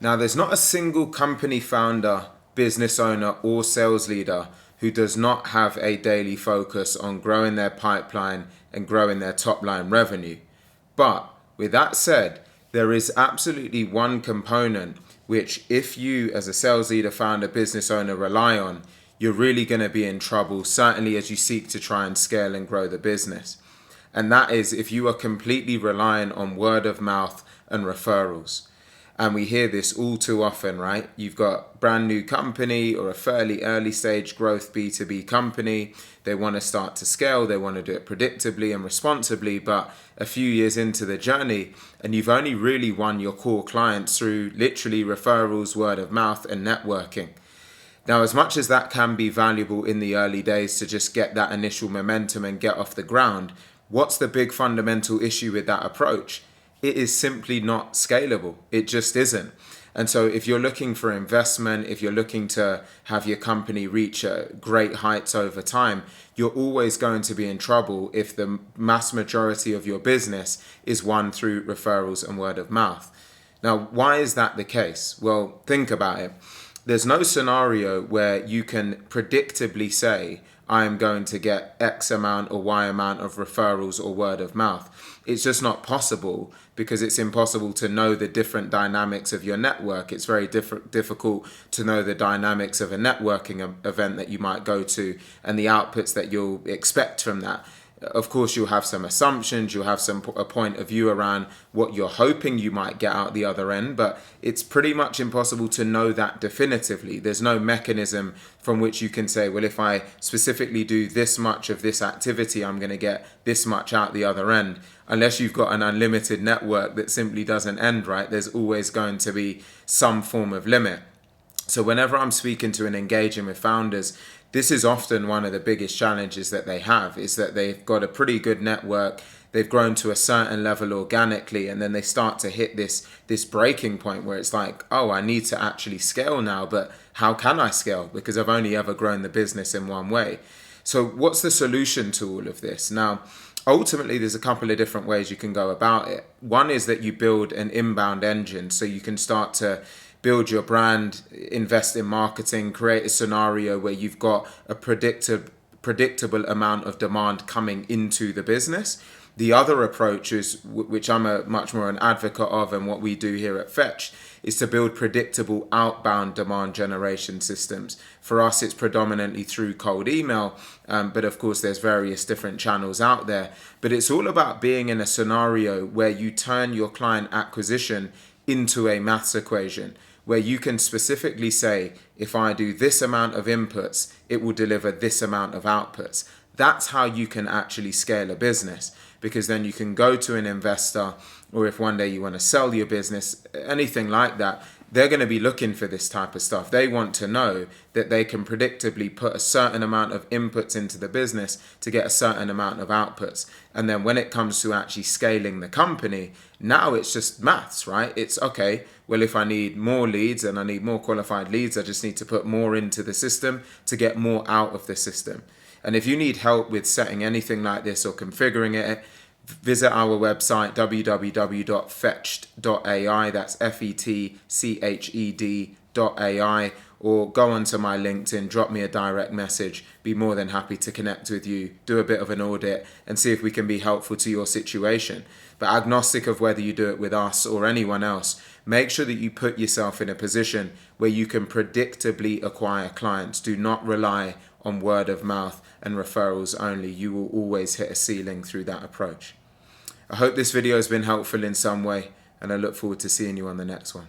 Now, there's not a single company founder, business owner, or sales leader who does not have a daily focus on growing their pipeline and growing their top line revenue. But with that said, there is absolutely one component which, if you as a sales leader, founder, business owner rely on, you're really going to be in trouble, certainly as you seek to try and scale and grow the business. And that is if you are completely reliant on word of mouth and referrals. And we hear this all too often, right? You've got a brand new company or a fairly early stage growth B2B company. They want to start to scale. They want to do it predictably and responsibly. But a few years into the journey, and you've only really won your core clients through literally referrals, word of mouth, and networking. Now, as much as that can be valuable in the early days to just get that initial momentum and get off the ground, what's the big fundamental issue with that approach? It is simply not scalable. It just isn't. And so if you're looking for investment, if you're looking to have your company reach great heights over time, you're always going to be in trouble if the mass majority of your business is won through referrals and word of mouth. Now, why is that the case? Well, think about it. There's no scenario where you can predictably say, I am going to get X amount or Y amount of referrals or word of mouth. It's just not possible because it's impossible to know the different dynamics of your network. It's very difficult to know the dynamics of a networking event that you might go to and the outputs that you'll expect from that. Of course, you'll have some assumptions, you'll have a point of view around what you're hoping you might get out the other end, but it's pretty much impossible to know that definitively. There's no mechanism from which you can say, well, if I specifically do this much of this activity, I'm going to get this much out the other end. Unless you've got an unlimited network that simply doesn't end, right? There's always going to be some form of limit. So whenever I'm speaking to and engaging with founders, this is often one of the biggest challenges that they have, is that they've got a pretty good network, they've grown to a certain level organically, and then they start to hit this breaking point where it's like, oh, I need to actually scale now, but how can I scale? Because I've only ever grown the business in one way. So what's the solution to all of this? Now, ultimately, there's a couple of different ways you can go about it. One is that you build an inbound engine, so you can start to build your brand, invest in marketing, create a scenario where you've got a predictable amount of demand coming into the business. The other approach is, which I'm much more an advocate of, and what we do here at Fetch, is to build predictable outbound demand generation systems. For us, it's predominantly through cold email, but of course there's various different channels out there. But it's all about being in a scenario where you turn your client acquisition into a maths equation, where you can specifically say, if I do this amount of inputs, it will deliver this amount of outputs. That's how you can actually scale a business, because then you can go to an investor, or if one day you want to sell your business, anything like that, they're going to be looking for this type of stuff. They want to know that they can predictably put a certain amount of inputs into the business to get a certain amount of outputs. And then when it comes to actually scaling the company, now it's just maths, right? It's okay, well, if I need more leads and I need more qualified leads, I just need to put more into the system to get more out of the system. And if you need help with setting anything like this or configuring it, visit our website, www.fetched.ai, that's FETCHED.ai, or go onto my LinkedIn, drop me a direct message, be more than happy to connect with you, do a bit of an audit and see if we can be helpful to your situation. But agnostic of whether you do it with us or anyone else, make sure that you put yourself in a position where you can predictably acquire clients. Do not rely on word of mouth and referrals only. You will always hit a ceiling through that approach. I hope this video has been helpful in some way, and I look forward to seeing you on the next one.